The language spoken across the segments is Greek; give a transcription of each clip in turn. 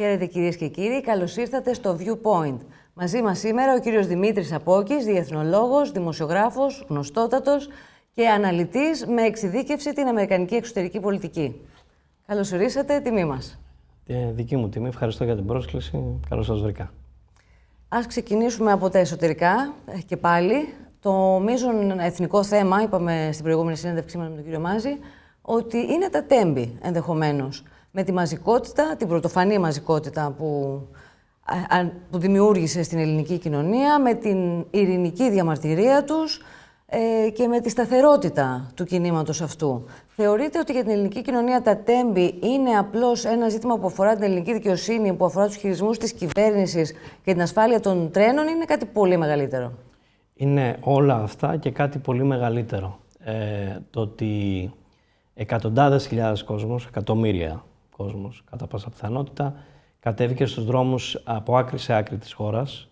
Χαίρετε κυρίες και κύριοι, καλώς ήρθατε στο Viewpoint. Μαζί μας σήμερα ο κύριος Δημήτρης Απόκης, διεθνολόγος, δημοσιογράφος, γνωστότατος και αναλυτής με εξειδίκευση την αμερικανική εξωτερική πολιτική. Καλώς ορίσατε, τιμή μας. Δική μου τιμή, ευχαριστώ για την πρόσκληση. Καλώς σας βρήκα. Ας ξεκινήσουμε από τα εσωτερικά και πάλι. Το μείζον εθνικό θέμα, είπαμε στην προηγούμενη συνέντευξή μας με τον κύριο Μάζη, ότι είναι τα τέμπη ενδεχομένως. Με τη μαζικότητα, την πρωτοφανή μαζικότητα που δημιούργησε στην ελληνική κοινωνία, με την ειρηνική διαμαρτυρία τους και με τη σταθερότητα του κινήματος αυτού. Θεωρείτε ότι για την ελληνική κοινωνία τα τέμπη είναι απλώς ένα ζήτημα που αφορά την ελληνική δικαιοσύνη, που αφορά τους χειρισμούς της κυβέρνησης και την ασφάλεια των τρένων, ή είναι κάτι πολύ μεγαλύτερο? Είναι όλα αυτά και κάτι πολύ μεγαλύτερο. Το ότι εκατοντάδες χιλιάδες κόσμος, εκατομμύρια κόσμος, κατά πάσα πιθανότητα, κατέβηκε στους δρόμους από άκρη σε άκρη της χώρας,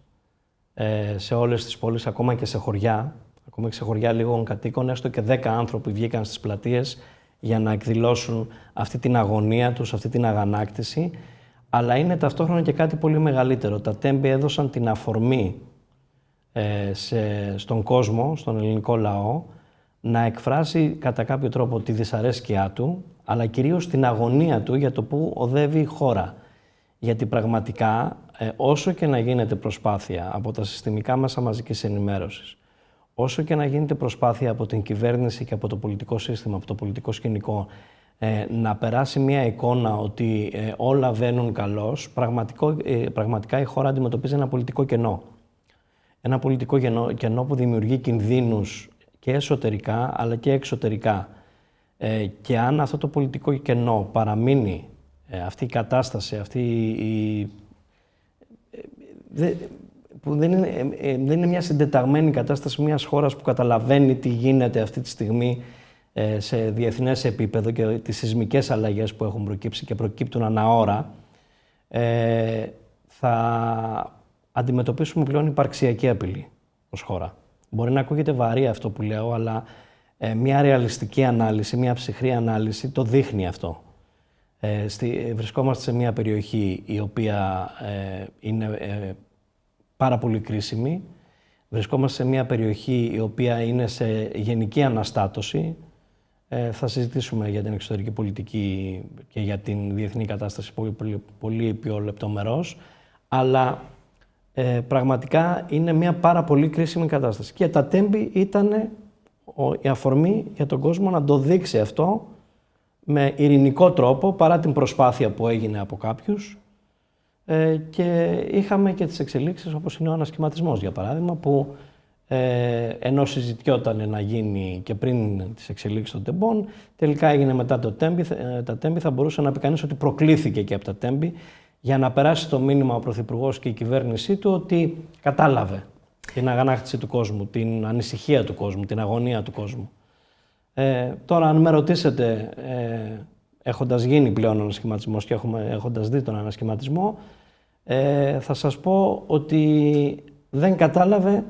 σε όλες τις πόλεις, ακόμα και σε χωριά, ακόμα και σε χωριά λίγων κατοίκων, έστω και 10 άνθρωποι βγήκαν στις πλατείες για να εκδηλώσουν αυτή την αγωνία τους, αυτή την αγανάκτηση. Αλλά είναι ταυτόχρονα και κάτι πολύ μεγαλύτερο. Τα τέμπη έδωσαν την αφορμή στον κόσμο, στον ελληνικό λαό, να εκφράσει κατά κάποιο τρόπο τη δυσαρέσκειά του, αλλά κυρίως την αγωνία του για το πού οδεύει η χώρα. Γιατί πραγματικά, όσο και να γίνεται προσπάθεια από τα συστημικά μέσα μαζικής ενημέρωσης, όσο και να γίνεται προσπάθεια από την κυβέρνηση και από το πολιτικό σύστημα, από το πολιτικό σκηνικό, να περάσει μια εικόνα ότι όλα βαίνουν καλώς, πραγματικά η χώρα αντιμετωπίζει ένα πολιτικό κενό. Ένα πολιτικό κενό που δημιουργεί κινδύνους και εσωτερικά αλλά και εξωτερικά. Και αν αυτό το πολιτικό κενό παραμείνει, αυτή η κατάσταση, που δεν είναι μια συντεταγμένη κατάσταση μιας χώρας που καταλαβαίνει τι γίνεται αυτή τη στιγμή σε διεθνές επίπεδο και τις σεισμικές αλλαγές που έχουν προκύψει και προκύπτουν ανά ώρα, θα αντιμετωπίσουμε πλέον υπαρξιακή απειλή ως χώρα. Μπορεί να ακούγεται βαρύ αυτό που λέω, αλλά μια ρεαλιστική ανάλυση, μια ψυχρή ανάλυση το δείχνει αυτό. Βρισκόμαστε σε μια περιοχή η οποία είναι πάρα πολύ κρίσιμη. Βρισκόμαστε σε μια περιοχή η οποία είναι σε γενική αναστάτωση. Θα συζητήσουμε για την εξωτερική πολιτική και για την διεθνή κατάσταση πολύ πιο λεπτομερώς. Αλλά πραγματικά είναι μια πάρα πολύ κρίσιμη κατάσταση. Και τα τέμπη ήταν η αφορμή για τον κόσμο να το δείξει αυτό με ειρηνικό τρόπο, παρά την προσπάθεια που έγινε από κάποιους. Και είχαμε και τις εξελίξεις όπως είναι ο ανασχηματισμός, για παράδειγμα, που ενώ συζητιόταν να γίνει και πριν τις εξελίξεις των τεμπών, τελικά έγινε μετά τα τέμπη. Θα μπορούσε να πει κανείς ότι προκλήθηκε και από τα τέμπη, για να περάσει το μήνυμα ο Πρωθυπουργός και η κυβέρνησή του ότι κατάλαβε την αγανάκτηση του κόσμου, την ανησυχία του κόσμου, την αγωνία του κόσμου. Τώρα, αν με ρωτήσετε, έχοντας γίνει πλέον ο ανασχηματισμός και έχοντας δει τον ανασχηματισμό, θα σας πω ότι δεν κατάλαβε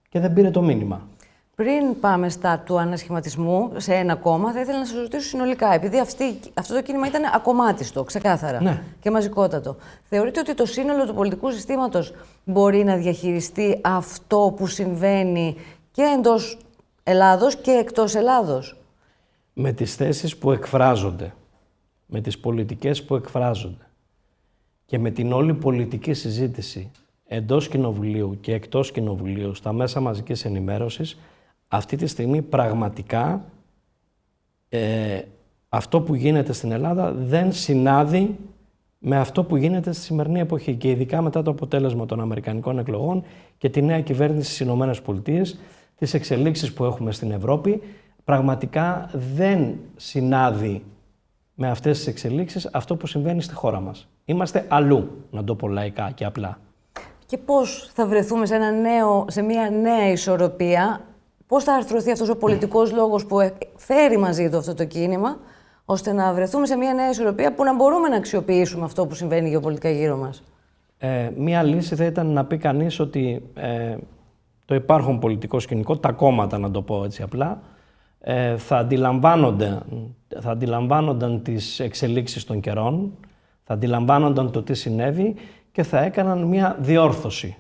και δεν πήρε το μήνυμα. Πριν πάμε στα του ανασχηματισμού, σε ένα κόμμα, θα ήθελα να σας ρωτήσω συνολικά, επειδή αυτό το κίνημα ήταν ακομμάτιστο, ξεκάθαρα, ναι, και μαζικότατο. Θεωρείτε ότι το σύνολο του πολιτικού συστήματος μπορεί να διαχειριστεί αυτό που συμβαίνει και εντός Ελλάδος και εκτός Ελλάδος? Με τις θέσεις που εκφράζονται, με τις πολιτικές που εκφράζονται και με την όλη πολιτική συζήτηση εντός κοινοβουλίου και εκτός κοινοβουλίου, στα μέσα μαζικής ενημέρωσης, αυτή τη στιγμή πραγματικά αυτό που γίνεται στην Ελλάδα δεν συνάδει με αυτό που γίνεται στη σημερινή εποχή και ειδικά μετά το αποτέλεσμα των αμερικανικών εκλογών και τη νέα κυβέρνηση στις Ηνωμένες Πολιτείες, τις εξελίξεις που έχουμε στην Ευρώπη, πραγματικά δεν συνάδει με αυτές τις εξελίξεις αυτό που συμβαίνει στη χώρα μας. Είμαστε αλλού, να το πω λαϊκά και απλά. Και πώς θα βρεθούμε σε μια νέα ισορροπία, πώς θα αρθρωθεί αυτός ο πολιτικός λόγος που φέρει μαζί του αυτό το κίνημα, ώστε να βρεθούμε σε μια νέα ισορροπία που να μπορούμε να αξιοποιήσουμε αυτό που συμβαίνει γεωπολιτικά γύρω μας? Μία λύση θα ήταν να πει κανείς ότι το υπάρχον πολιτικό σκηνικό, τα κόμματα να το πω έτσι απλά, θα αντιλαμβάνονταν τις εξελίξεις των καιρών, Θα αντιλαμβάνονταν το τι συνέβη και θα έκαναν μια διόρθωση.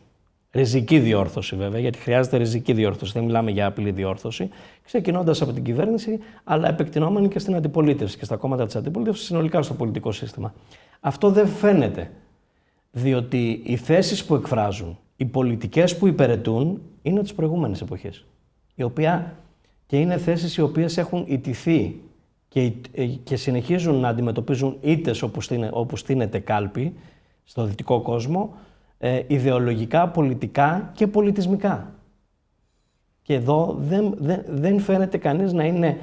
Ριζική διόρθωση βέβαια, γιατί χρειάζεται ριζική διόρθωση. Δεν μιλάμε για απλή διόρθωση. Ξεκινώντας από την κυβέρνηση, αλλά επεκτηνόμενη και στην αντιπολίτευση και στα κόμματα της αντιπολίτευσης, συνολικά στο πολιτικό σύστημα. Αυτό δεν φαίνεται. Διότι οι θέσεις που εκφράζουν, οι πολιτικές που υπηρετούν, είναι τις προηγούμενες εποχές. Η οποία και είναι θέσεις οι οποίες έχουν ιτηθεί και συνεχίζουν να αντιμετωπίζουν ήττες όπου στείνεται κάλπη στο δυτικό κόσμο, ιδεολογικά, πολιτικά και πολιτισμικά. Και εδώ δεν φαίνεται κανείς να είναι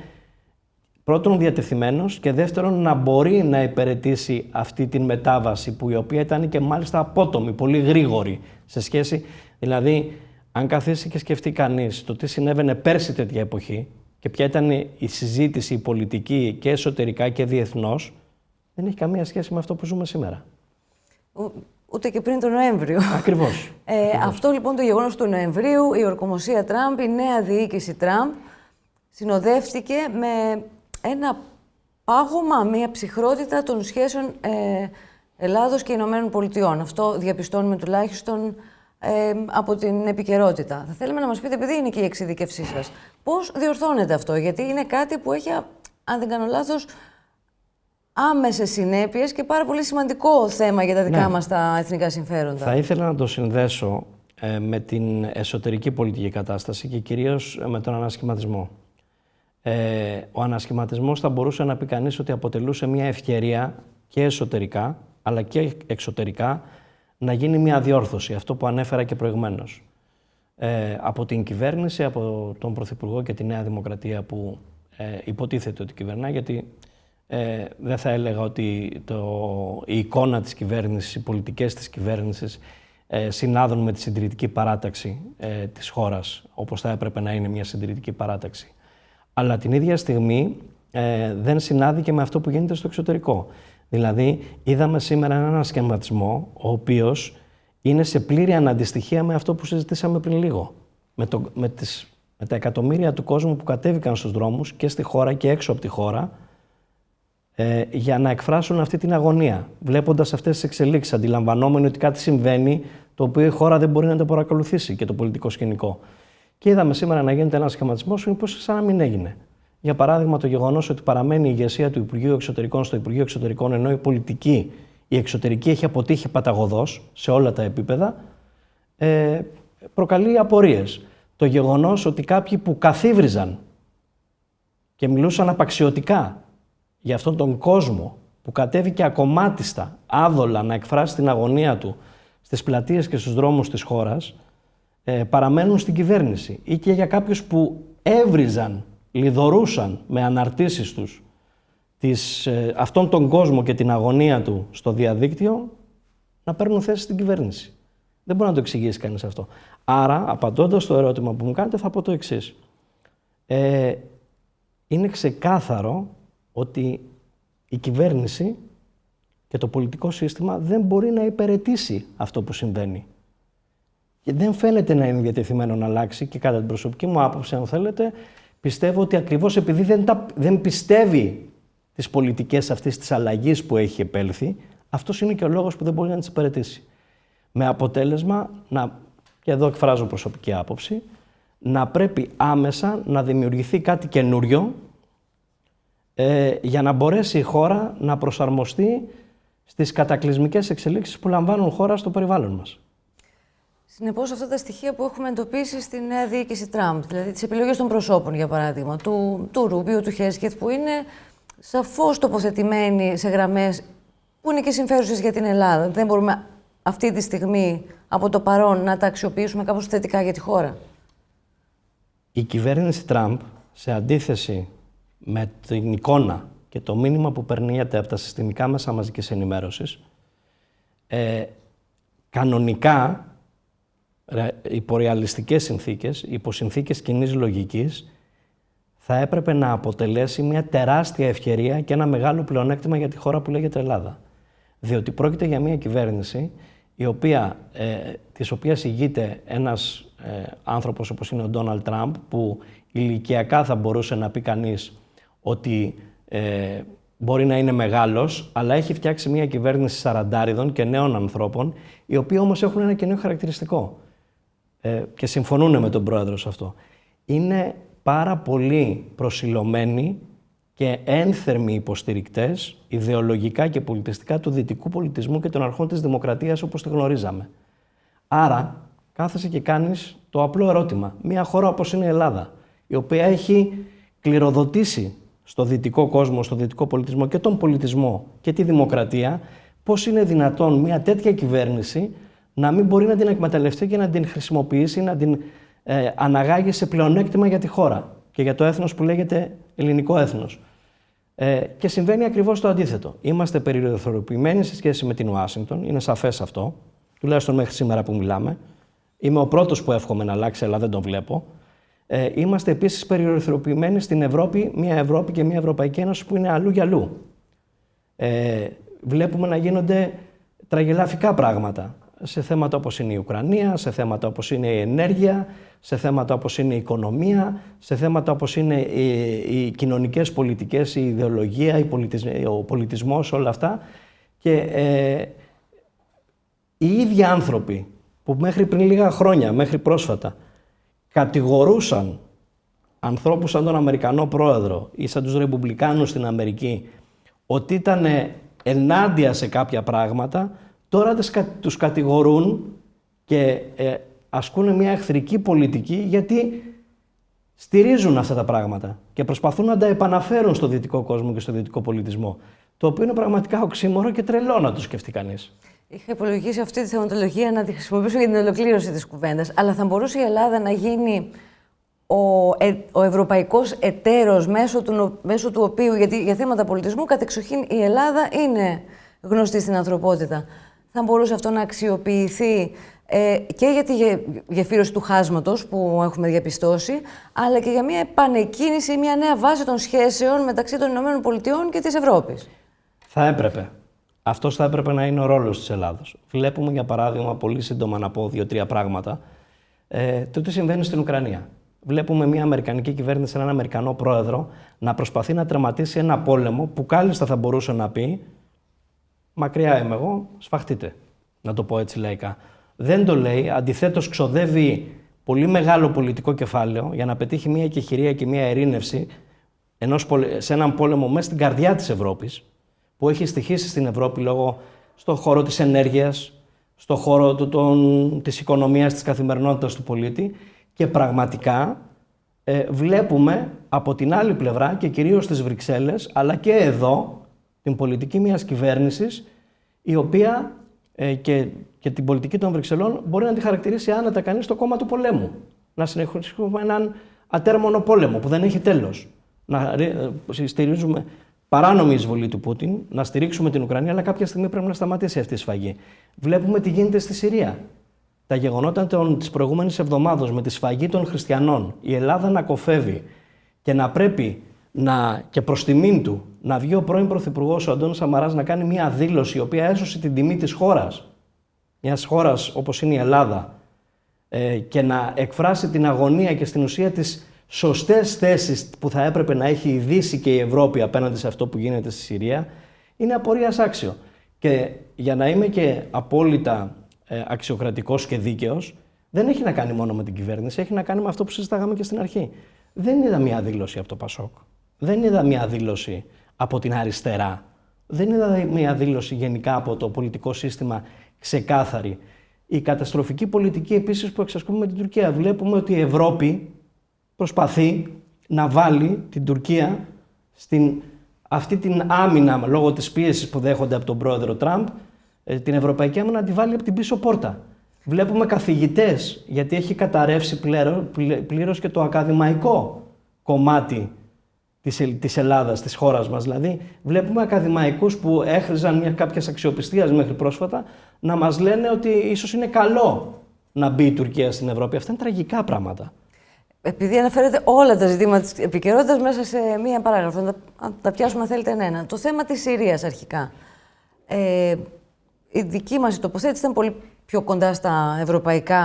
πρώτον διατεθειμένος και δεύτερον να μπορεί να υπηρετήσει αυτή την μετάβαση που η οποία ήταν και μάλιστα απότομη, πολύ γρήγορη σε σχέση, δηλαδή αν καθίσει και σκεφτεί κανείς το τι συνέβαινε πέρσι τέτοια εποχή και ποια ήταν η συζήτηση η πολιτική και εσωτερικά και διεθνώς, δεν έχει καμία σχέση με αυτό που ζούμε σήμερα. Ούτε και πριν τον Νοέμβριο. Ακριβώς. Αυτό λοιπόν το γεγονός του Νοεμβρίου, η ορκομοσία Τραμπ, η νέα διοίκηση Τραμπ, συνοδεύτηκε με ένα πάγωμα, μια ψυχρότητα των σχέσεων Ελλάδος και Ηνωμένων Πολιτειών. Αυτό διαπιστώνουμε τουλάχιστον από την επικαιρότητα. Θα θέλαμε να μας πείτε, επειδή είναι και η εξειδικευσή σας, πώς διορθώνεται αυτό, γιατί είναι κάτι που έχει, αν δεν κάνω λάθος, άμεσες συνέπειες και πάρα πολύ σημαντικό θέμα για τα δικά μας τα εθνικά συμφέροντα. Θα ήθελα να το συνδέσω με την εσωτερική πολιτική κατάσταση και κυρίως με τον ανασχηματισμό. Ο ανασχηματισμός θα μπορούσε να πει κανείς ότι αποτελούσε μια ευκαιρία και εσωτερικά αλλά και εξωτερικά να γίνει μια διόρθωση, αυτό που ανέφερα και προηγουμένως. Από την κυβέρνηση, από τον Πρωθυπουργό και τη Νέα Δημοκρατία που υποτίθεται ότι κυβερνά, γιατί δεν θα έλεγα ότι η εικόνα της κυβέρνησης, οι πολιτικές της κυβέρνησης συνάδουν με τη συντηρητική παράταξη της χώρας, όπως θα έπρεπε να είναι μια συντηρητική παράταξη. Αλλά την ίδια στιγμή δεν συνάδει και με αυτό που γίνεται στο εξωτερικό. Δηλαδή, είδαμε σήμερα έναν σχηματισμό, ο οποίος είναι σε πλήρη αναντιστοιχεία με αυτό που συζητήσαμε πριν λίγο. Με τα εκατομμύρια του κόσμου που κατέβηκαν στους δρόμους και στη χώρα και έξω από τη χώρα, για να εκφράσουν αυτή την αγωνία, βλέποντας αυτές τις εξελίξεις, αντιλαμβανόμενοι ότι κάτι συμβαίνει το οποίο η χώρα δεν μπορεί να το παρακολουθήσει και το πολιτικό σκηνικό. Και είδαμε σήμερα να γίνεται ένας σχηματισμός που σαν να μην έγινε. Για παράδειγμα, το γεγονός ότι παραμένει η ηγεσία του Υπουργείου Εξωτερικών στο Υπουργείο Εξωτερικών, ενώ η πολιτική, η εξωτερική έχει αποτύχει παταγωδώς σε όλα τα επίπεδα, προκαλεί απορίες. Το γεγονός ότι κάποιοι που καθίβριζαν και μιλούσαν απαξιωτικά για αυτόν τον κόσμο που κατέβηκε ακομμάτιστα, άδολα να εκφράσει την αγωνία του στις πλατείες και στους δρόμους της χώρας, παραμένουν στην κυβέρνηση. Ή και για κάποιους που έβριζαν, λιδωρούσαν με αναρτήσεις τους αυτόν τον κόσμο και την αγωνία του στο διαδίκτυο, να παίρνουν θέση στην κυβέρνηση. Δεν μπορεί να το εξηγήσει κανείς αυτό. Άρα, απαντώντας στο ερώτημα που μου κάνετε, θα πω το εξής. Είναι ξεκάθαρο ότι η κυβέρνηση και το πολιτικό σύστημα δεν μπορεί να υπηρετήσει αυτό που συμβαίνει. Και δεν φαίνεται να είναι διατεθειμένο να αλλάξει και κατά την προσωπική μου άποψη, αν θέλετε, πιστεύω ότι ακριβώς επειδή δεν πιστεύει τις πολιτικές αυτής της αλλαγής που έχει επέλθει, αυτός είναι και ο λόγος που δεν μπορεί να τις υπηρετήσει. Με αποτέλεσμα, και εδώ εκφράζω προσωπική άποψη, να πρέπει άμεσα να δημιουργηθεί κάτι καινούριο για να μπορέσει η χώρα να προσαρμοστεί στις κατακλυσμικές εξελίξεις που λαμβάνουν χώρα στο περιβάλλον μας. Συνεπώς, αυτά τα στοιχεία που έχουμε εντοπίσει στη νέα διοίκηση Τραμπ, δηλαδή τις επιλογές των προσώπων, για παράδειγμα, του Ρούμπιο, του Χέσκετ, που είναι σαφώς τοποθετημένοι σε γραμμές που είναι και συμφέρουσες για την Ελλάδα. Δεν μπορούμε αυτή τη στιγμή, από το παρόν, να τα αξιοποιήσουμε κάπως θετικά για τη χώρα. Η κυβέρνηση Τραμπ, σε αντίθεση με την εικόνα και το μήνυμα που περνιέται από τα συστημικά μέσα μαζικής ενημέρωσης, κανονικά, υπό ρεαλιστικές συνθήκες, υπό συνθήκες κοινής λογικής, θα έπρεπε να αποτελέσει μια τεράστια ευκαιρία και ένα μεγάλο πλεονέκτημα για τη χώρα που λέγεται Ελλάδα. Διότι πρόκειται για μια κυβέρνηση της οποίας ηγείται ένας άνθρωπος όπως είναι ο Ντόναλντ Τραμπ, που ηλικιακά θα μπορούσε να πει κανείς ότι μπορεί να είναι μεγάλος, αλλά έχει φτιάξει μια κυβέρνηση σαραντάριδων και νέων ανθρώπων, οι οποίοι όμως έχουν ένα κοινό χαρακτηριστικό και συμφωνούν με τον πρόεδρο σε αυτό. Είναι πάρα πολύ προσιλωμένοι και ένθερμοι υποστηρικτές ιδεολογικά και πολιτιστικά του δυτικού πολιτισμού και των αρχών της δημοκρατίας όπως τη γνωρίζαμε. Άρα, κάθεσαι και κάνεις το απλό ερώτημα. Μια χώρα όπως είναι η Ελλάδα, η οποία έχει κληροδοτήσει στο δυτικό κόσμο, στο δυτικό πολιτισμό και τον πολιτισμό και τη δημοκρατία, πώς είναι δυνατόν μια τέτοια κυβέρνηση να μην μπορεί να την εκμεταλλευτεί και να την χρησιμοποιήσει, να την αναγάγει σε πλεονέκτημα για τη χώρα και για το έθνος που λέγεται ελληνικό έθνος. Και συμβαίνει ακριβώς το αντίθετο. Είμαστε περιοριοποιημένοι σε σχέση με την Ουάσιγκτον, είναι σαφές αυτό, τουλάχιστον μέχρι σήμερα που μιλάμε. Είμαι ο πρώτος που εύχομαι να αλλάξει, αλλά δεν τον βλέπω. Είμαστε επίσης περιοριοποιημένοι στην Ευρώπη, μια Ευρώπη και μια Ευρωπαϊκή Ένωση που είναι αλλού για αλλού. Βλέπουμε να γίνονται τραγελαφικά πράγματα σε θέματα όπως είναι η Ουκρανία, σε θέματα όπως είναι η ενέργεια, σε θέματα όπως είναι η οικονομία, σε θέματα όπως είναι οι κοινωνικές πολιτικές, η ιδεολογία, ο πολιτισμός, όλα αυτά. Και οι ίδιοι άνθρωποι που μέχρι πριν λίγα χρόνια, μέχρι πρόσφατα, κατηγορούσαν ανθρώπους σαν τον Αμερικανό πρόεδρο ή σαν τους Ρεπουμπλικάνους στην Αμερική ότι ήταν ενάντια σε κάποια πράγματα, τώρα τους κατηγορούν και ασκούν μια εχθρική πολιτική γιατί στηρίζουν αυτά τα πράγματα και προσπαθούν να τα επαναφέρουν στο δυτικό κόσμο και στο δυτικό πολιτισμό. Το οποίο είναι πραγματικά οξύμορο και τρελό να το σκεφτεί κανείς. Είχα υπολογίσει αυτή τη θεματολογία να τη χρησιμοποιήσω για την ολοκλήρωση της κουβέντας, αλλά θα μπορούσε η Ελλάδα να γίνει ο ευρωπαϊκός εταίρος μέσω του οποίου, γιατί για θέματα πολιτισμού κατεξοχήν η Ελλάδα είναι γνωστή στην ανθρωπότητα. Θα μπορούσε αυτό να αξιοποιηθεί και για τη γεφύρωση του χάσματος που έχουμε διαπιστώσει, αλλά και για μια επανεκκίνηση, μια νέα βάση των σχέσεων μεταξύ των ΗΠΑ και της Ευρώπης. Θα έπρεπε. Αυτός θα έπρεπε να είναι ο ρόλος της Ελλάδος. Βλέπουμε, για παράδειγμα, πολύ σύντομα να πω 2-3 πράγματα, το τι συμβαίνει στην Ουκρανία. Βλέπουμε μια αμερικανική κυβέρνηση, έναν Αμερικανό πρόεδρο, να προσπαθεί να τερματίσει ένα πόλεμο που κάλλιστα θα μπορούσε να πει «Μακριά είμαι εγώ, σφαχτείτε», να το πω έτσι λαϊκά. Δεν το λέει, αντιθέτως ξοδεύει πολύ μεγάλο πολιτικό κεφάλαιο για να πετύχει μια εκεχηρία και μια ειρήνευση σε έναν πόλεμο μέσα στην καρδιά της Ευρώπης, που έχει στοιχήσει στην Ευρώπη στον χώρο της ενέργειας, στον χώρο της οικονομίας, της καθημερινότητας του πολίτη, και πραγματικά βλέπουμε από την άλλη πλευρά και κυρίως στις Βρυξέλλες, αλλά και εδώ, την πολιτική μιας κυβέρνησης, η οποία και την πολιτική των Βρυξελών μπορεί να τη χαρακτηρίσει άνετα κανείς το κόμμα του πολέμου. Να συνεχίσουμε έναν ατέρμονο πόλεμο που δεν έχει τέλος. Να στηρίζουμε παράνομη εισβολή του Πούτιν, να στηρίξουμε την Ουκρανία, αλλά κάποια στιγμή πρέπει να σταματήσει αυτή η σφαγή. Βλέπουμε τι γίνεται στη Συρία. Τα γεγονότα της προηγούμενης εβδομάδος με τη σφαγή των χριστιανών, η Ελλάδα να κοφεύει και να πρέπει και προς τιμήν του να βγει ο πρώην Πρωθυπουργός ο Αντώνης Σαμαράς να κάνει μια δήλωση η οποία έσωσε την τιμή της χώρας, μιας χώρας όπως είναι η Ελλάδα, και να εκφράσει την αγωνία και στην ουσία τις σωστές θέσεις που θα έπρεπε να έχει η Δύση και η Ευρώπη απέναντι σε αυτό που γίνεται στη Συρία, είναι απορίας άξιο. Και για να είμαι και απόλυτα αξιοκρατικός και δίκαιος, δεν έχει να κάνει μόνο με την κυβέρνηση, έχει να κάνει με αυτό που συζητάγαμε και στην αρχή. Δεν είδα μια δήλωση από το Πασόκ. Δεν είδα μια δήλωση από την αριστερά. Δεν είδα μια δήλωση γενικά από το πολιτικό σύστημα ξεκάθαρη. Η καταστροφική πολιτική επίσης που εξασκούμε με την Τουρκία. Βλέπουμε ότι η Ευρώπη προσπαθεί να βάλει την Τουρκία αυτή την άμυνα λόγω της πίεσης που δέχονται από τον πρόεδρο Τραμπ, την ευρωπαϊκή άμυνα να τη βάλει από την πίσω πόρτα. Βλέπουμε καθηγητές, γιατί έχει καταρρεύσει πλήρως και το ακαδημαϊκό κομμάτι της Ελλάδας, της χώρας μας. Δηλαδή, βλέπουμε ακαδημαϊκούς που έχριζαν κάποιας αξιοπιστίας μέχρι πρόσφατα να μας λένε ότι ίσως είναι καλό να μπει η Τουρκία στην Ευρώπη. Αυτά είναι τραγικά πράγματα. Επειδή αναφέρετε όλα τα ζητήματα της επικαιρότητας μέσα σε μία παράγραφο, να τα πιάσουμε αν θέλετε ένα. Το θέμα της Συρίας αρχικά. Η δική μας τοποθέτηση ήταν πολύ πιο κοντά στα ευρωπαϊκά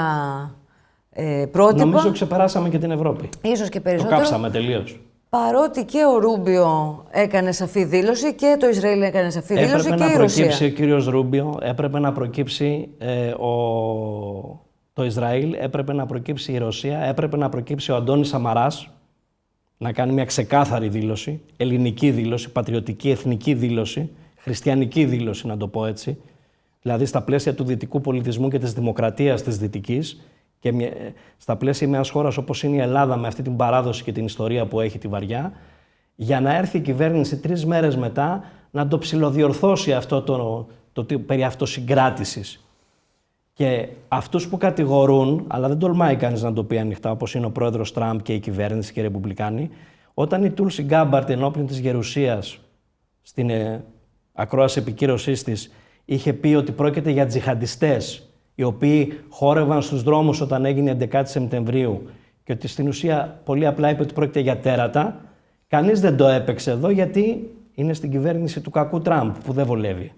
πρότυπα. Νομίζω ξεπεράσαμε και την Ευρώπη. Ίσως και περισσότερο. Το κάψαμε τελείως. παρότι και ο Ρούμπιο έκανε σαφή δήλωση και το Ισραήλ έκανε σαφή δήλωση και η Ρωσία. Έπρεπε να προκύψει ο κύριος Ρούμπιο, έπρεπε να προκύψει το Ισραήλ, έπρεπε να προκύψει η Ρωσία, έπρεπε να προκύψει ο Αντώνης Σαμαράς, να κάνει μια ξεκάθαρη δήλωση, ελληνική δήλωση, πατριωτική, εθνική δήλωση, χριστιανική δήλωση, να το πω έτσι, δηλαδή στα πλαίσια του δυτικού πολιτισμού και της δημοκρατίας της δυτικής και στα πλαίσια μιας χώρας όπως είναι η Ελλάδα, με αυτή την παράδοση και την ιστορία που έχει τη βαριά, για να έρθει η κυβέρνηση 3 μέρες μετά να το ψιλοδιορθώσει αυτό το περί αυτοσυγκράτησης. Και αυτούς που κατηγορούν, αλλά δεν τολμάει κανείς να το πει ανοιχτά, όπως είναι ο πρόεδρος Τραμπ και η κυβέρνηση και οι Ρεπουμπλικάνοι, όταν η Τούλσι Γκάμπαρτ ενώπιον της Γερουσίας στην ακρόαση επικύρωσής της είχε πει ότι πρόκειται για τζιχαντιστές οι οποίοι χόρευαν στους δρόμους όταν έγινε 11 Σεπτεμβρίου και ότι στην ουσία πολύ απλά είπε ότι πρόκειται για τέρατα, κανείς δεν το έπαιξε εδώ γιατί είναι στην κυβέρνηση του κακού Τραμπ που δεν βολεύει.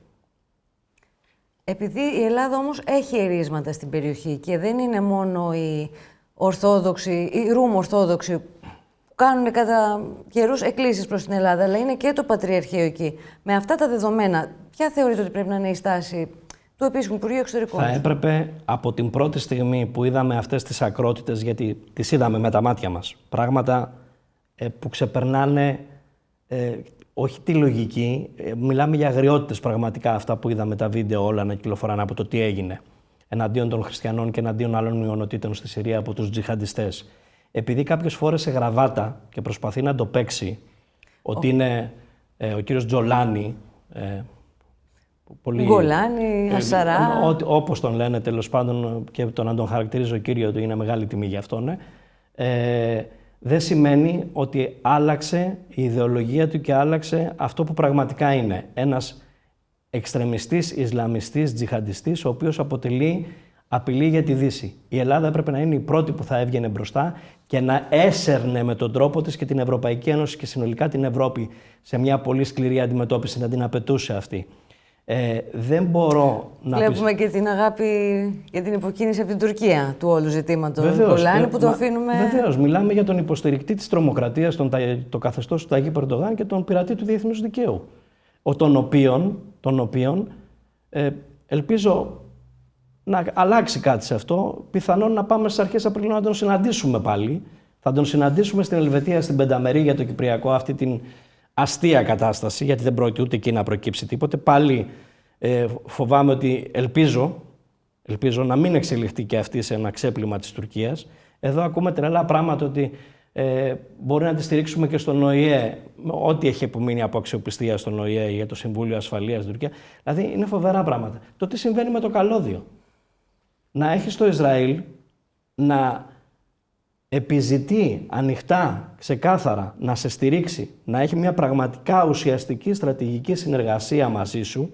Επειδή η Ελλάδα όμως έχει ερίσματα στην περιοχή και δεν είναι μόνο οι Ορθόδοξοι, οι Ρουμ Ορθόδοξοι που κάνουν κατά καιρούς εκκλήσεις προς την Ελλάδα, αλλά είναι και το Πατριαρχείο εκεί. Με αυτά τα δεδομένα, ποια θεωρείτε ότι πρέπει να είναι η στάση του Επίσημου Υπουργείου Εξωτερικών? Θα έπρεπε από την πρώτη στιγμή που είδαμε αυτές τις ακρότητες, γιατί τις είδαμε με τα μάτια μας, πράγματα που ξεπερνάνε όχι τη λογική, μιλάμε για αγριότητες πραγματικά αυτά που είδαμε τα βίντεο όλα να κυκλοφοράνε από το τι έγινε εναντίον των χριστιανών και εναντίον άλλων μειονοτήτων στη Συρία από τους τζιχαντιστές. Επειδή κάποιος φόρεσε γραβάτα και προσπαθεί να το παίξει ότι είναι ο κύριος Τζολάνι, Γκολάνι, Ασαρά. Όπως τον λένε τέλος πάντων και το να τον χαρακτηρίζει ο κύριο του είναι μεγάλη τιμή για αυτόν. Δεν σημαίνει ότι άλλαξε η ιδεολογία του και άλλαξε αυτό που πραγματικά είναι. Ένας εξτρεμιστής, Ισλαμιστής, τζιχαντιστής, ο οποίος αποτελεί απειλή για τη Δύση. Η Ελλάδα έπρεπε να είναι η πρώτη που θα έβγαινε μπροστά και να έσερνε με τον τρόπο της και την Ευρωπαϊκή Ένωση και συνολικά την Ευρώπη σε μια πολύ σκληρή αντιμετώπιση, να την απαιτούσε αυτή. Δεν μπορώ να Βλέπουμε και την αγάπη για την υποκίνηση από την Τουρκία του όλου ζητήματος. Γκολάνι που το αφήνουμε. Βεβαίως, μιλάμε για τον υποστηρικτή της τρομοκρατίας, το καθεστώς του Ταγί Ερντογάν και τον πειρατή του διεθνούς δικαίου. Τον οποίον ελπίζω να αλλάξει κάτι σε αυτό. Πιθανόν να πάμε στις αρχές Απριλίου να τον συναντήσουμε πάλι. Θα τον συναντήσουμε στην Ελβετία, στην Πενταμερή για το Κυπριακό, αυτή την αστεία κατάσταση, γιατί δεν πρόκειται ούτε εκεί να προκύψει τίποτε. Πάλι φοβάμαι ότι ελπίζω να μην εξελιχθεί και αυτή σε ένα ξέπλυμα της Τουρκίας. Εδώ ακούμε τρελά πράγματα ότι μπορεί να τη στηρίξουμε και στον ΟΗΕ, ό,τι έχει απομείνει από αξιοπιστία στον ΟΗΕ για το Συμβούλιο Ασφαλείας στην Τουρκία. Δηλαδή είναι φοβερά πράγματα. Το τι συμβαίνει με το καλώδιο. Να έχει το Ισραήλ να επιζητεί ανοιχτά, ξεκάθαρα, να σε στηρίξει, να έχει μια πραγματικά ουσιαστική στρατηγική συνεργασία μαζί σου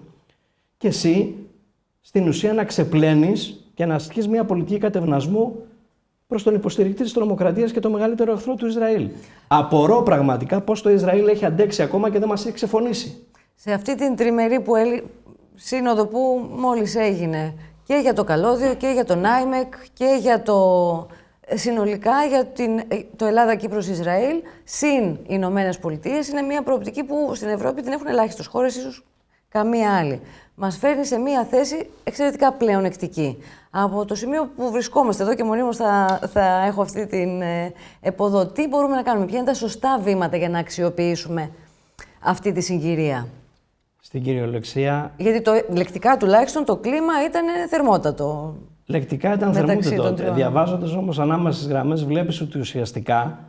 και εσύ στην ουσία να ξεπλένεις και να ασκείς μια πολιτική κατευνασμού προς τον υποστηρικτή της τρομοκρατίας και το μεγαλύτερο εχθρό του Ισραήλ. Απορώ πραγματικά πώς το Ισραήλ έχει αντέξει ακόμα και δεν μας έχει ξεφωνήσει. Σε αυτή την τριμερή σύνοδο που μόλις έγινε και για το καλώδιο και για τον IMEC και για συνολικά για το Ελλάδα-Κύπρος-Ισραήλ συν οι Ηνωμένες Πολιτείες, είναι μια προοπτική που στην Ευρώπη την έχουν ελάχιστες χώρες, ίσως καμία άλλη. Μας φέρνει σε μια θέση εξαιρετικά πλεονεκτική. Από το σημείο που βρισκόμαστε εδώ και μονίμως θα έχω αυτή την εποδό. Τι μπορούμε να κάνουμε, ποια είναι τα σωστά βήματα για να αξιοποιήσουμε αυτή τη συγκυρία? Στην κυριολεξία. Γιατί λεκτικά τουλάχιστον το κλίμα ήταν θερμότατο. Λεκτικά ήταν θερμότατο. Διαβάζοντας όμως ανάμεσα στις γραμμές, βλέπεις ότι ουσιαστικά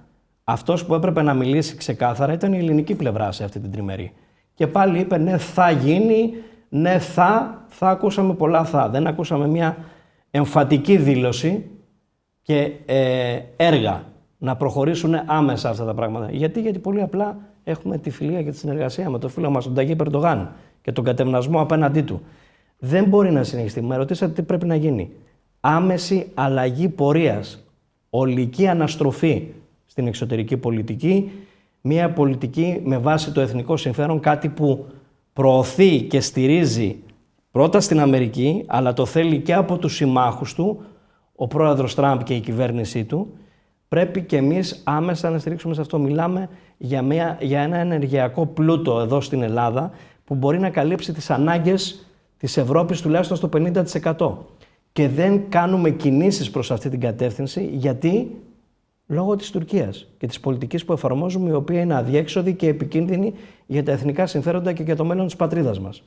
αυτός που έπρεπε να μιλήσει ξεκάθαρα ήταν η ελληνική πλευρά σε αυτή την τριμερή. Και πάλι είπε ναι, θα γίνει, ναι, θα ακούσαμε πολλά θα. Δεν ακούσαμε μια εμφατική δήλωση και έργα να προχωρήσουν άμεσα αυτά τα πράγματα. Γιατί πολύ απλά έχουμε τη φιλία και τη συνεργασία με το φίλο μας τον Ταγί Ερντογάν και τον κατευνασμό απέναντί του. Δεν μπορεί να συνεχιστεί. Με ρωτήσατε τι πρέπει να γίνει. Άμεση αλλαγή πορείας. Ολική αναστροφή στην εξωτερική πολιτική. Μια πολιτική με βάση το εθνικό συμφέρον, κάτι που προωθεί και στηρίζει πρώτα στην Αμερική, αλλά το θέλει και από τους συμμάχους του, ο πρόεδρος Τραμπ και η κυβέρνησή του. πρέπει και εμείς άμεσα να στηρίξουμε σε αυτό. Μιλάμε για ένα ενεργειακό πλούτο εδώ στην Ελλάδα που μπορεί να καλύψει τις ανάγκες της Ευρώπης τουλάχιστον στο 50%. Και δεν κάνουμε κινήσεις προς αυτή την κατεύθυνση γιατί λόγω της Τουρκίας και της πολιτικής που εφαρμόζουμε, η οποία είναι αδιέξοδη και επικίνδυνη για τα εθνικά συμφέροντα και για το μέλλον της πατρίδας μας.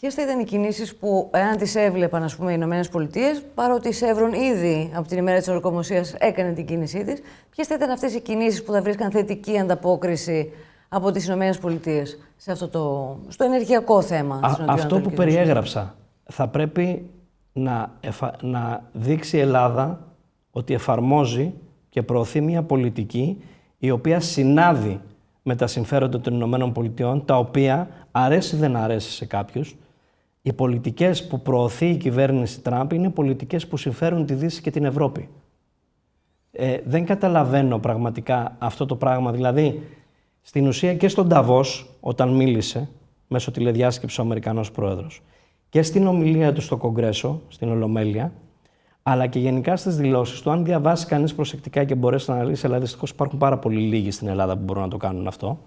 Ποιες θα ήταν οι κινήσεις που, εάν τις έβλεπαν, ας πούμε, οι ΗΠΑ, παρότι η Σεύρον ήδη από την ημέρα της ορκομοσίας έκανε την κίνησή της, ποιες θα ήταν αυτές οι κινήσεις που θα βρίσκαν θετική ανταπόκριση από τις ΗΠΑ σε αυτό στο ενεργειακό θέμα? Αυτό που περιέγραψα θα πρέπει να δείξει η Ελλάδα ότι εφαρμόζει και προωθεί μια πολιτική η οποία συνάδει με τα συμφέροντα των ΗΠΑ, τα οποία αρέσει δεν αρέσει σε κάποιους. Οι πολιτικές που προωθεί η κυβέρνηση Τραμπ είναι πολιτικές που συμφέρουν τη Δύση και την Ευρώπη. Δεν καταλαβαίνω πραγματικά αυτό το πράγμα. Δηλαδή, στην ουσία και στον Νταβός, όταν μίλησε μέσω τηλεδιάσκεψης ο Αμερικανός Πρόεδρος, και στην ομιλία του στο Κογκρέσο, στην Ολομέλεια, αλλά και γενικά στις δηλώσεις του, αν διαβάσει κανείς προσεκτικά και μπορέσει να αναλύσει, αλλά δυστυχώς υπάρχουν πάρα πολύ λίγοι στην Ελλάδα που μπορούν να το κάνουν αυτό,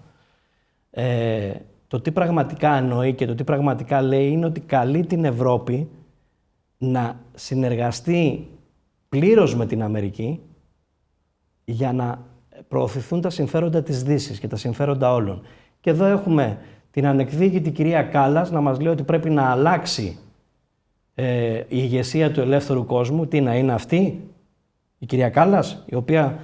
το τι πραγματικά εννοεί και το τι πραγματικά λέει είναι ότι καλεί την Ευρώπη να συνεργαστεί πλήρως με την Αμερική για να προωθηθούν τα συμφέροντα της Δύσης και τα συμφέροντα όλων. Και εδώ έχουμε την ανεκδίκητη κυρία Κάλλας να μας λέει ότι πρέπει να αλλάξει η ηγεσία του ελεύθερου κόσμου. Τι να είναι αυτή η κυρία Κάλλας, η οποία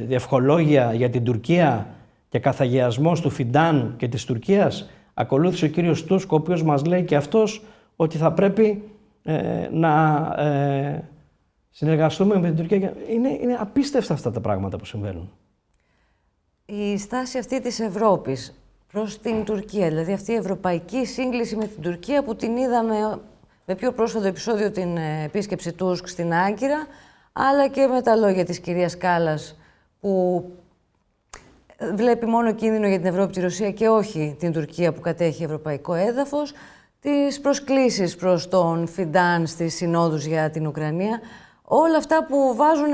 ευχολόγια για την Τουρκία και καθαγιασμός του Φιντάν και της Τουρκίας ακολούθησε ο κύριος Τούσκ, ο οποίος μας λέει και αυτός ότι θα πρέπει να συνεργαστούμε με την Τουρκία. Είναι απίστευτα αυτά τα πράγματα που συμβαίνουν. Η στάση αυτή της Ευρώπης προς την Τουρκία, δηλαδή αυτή η ευρωπαϊκή σύγκληση με την Τουρκία που την είδαμε με πιο πρόσφατο επεισόδιο την επίσκεψη Τούσκ στην Άγκυρα, αλλά και με τα λόγια της κυρίας Κάλλας που βλέπει μόνο κίνδυνο για την Ευρώπη, τη Ρωσία και όχι την Τουρκία που κατέχει ευρωπαϊκό έδαφος, τις προσκλήσεις προς τον Φιντάν στις συνόδους για την Ουκρανία, όλα αυτά που βάζουν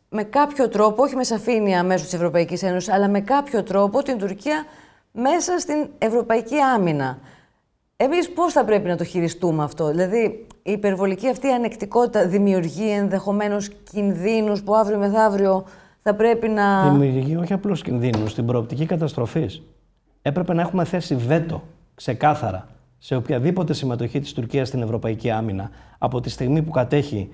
με κάποιο τρόπο, όχι με σαφήνεια μέσω της Ευρωπαϊκής Ένωσης, αλλά με κάποιο τρόπο την Τουρκία μέσα στην ευρωπαϊκή άμυνα. Εμείς πώς θα πρέπει να το χειριστούμε αυτό? Δηλαδή, η υπερβολική αυτή ανεκτικότητα δημιουργεί ενδεχομένως κινδύνους που αύριο μεθαύριο θα πρέπει να... Δημιουργεί όχι απλώς κινδύνους, στην προοπτική καταστροφής. Έπρεπε να έχουμε θέσει βέτο, ξεκάθαρα, σε οποιαδήποτε συμμετοχή της Τουρκίας στην ευρωπαϊκή άμυνα, από τη στιγμή που κατέχει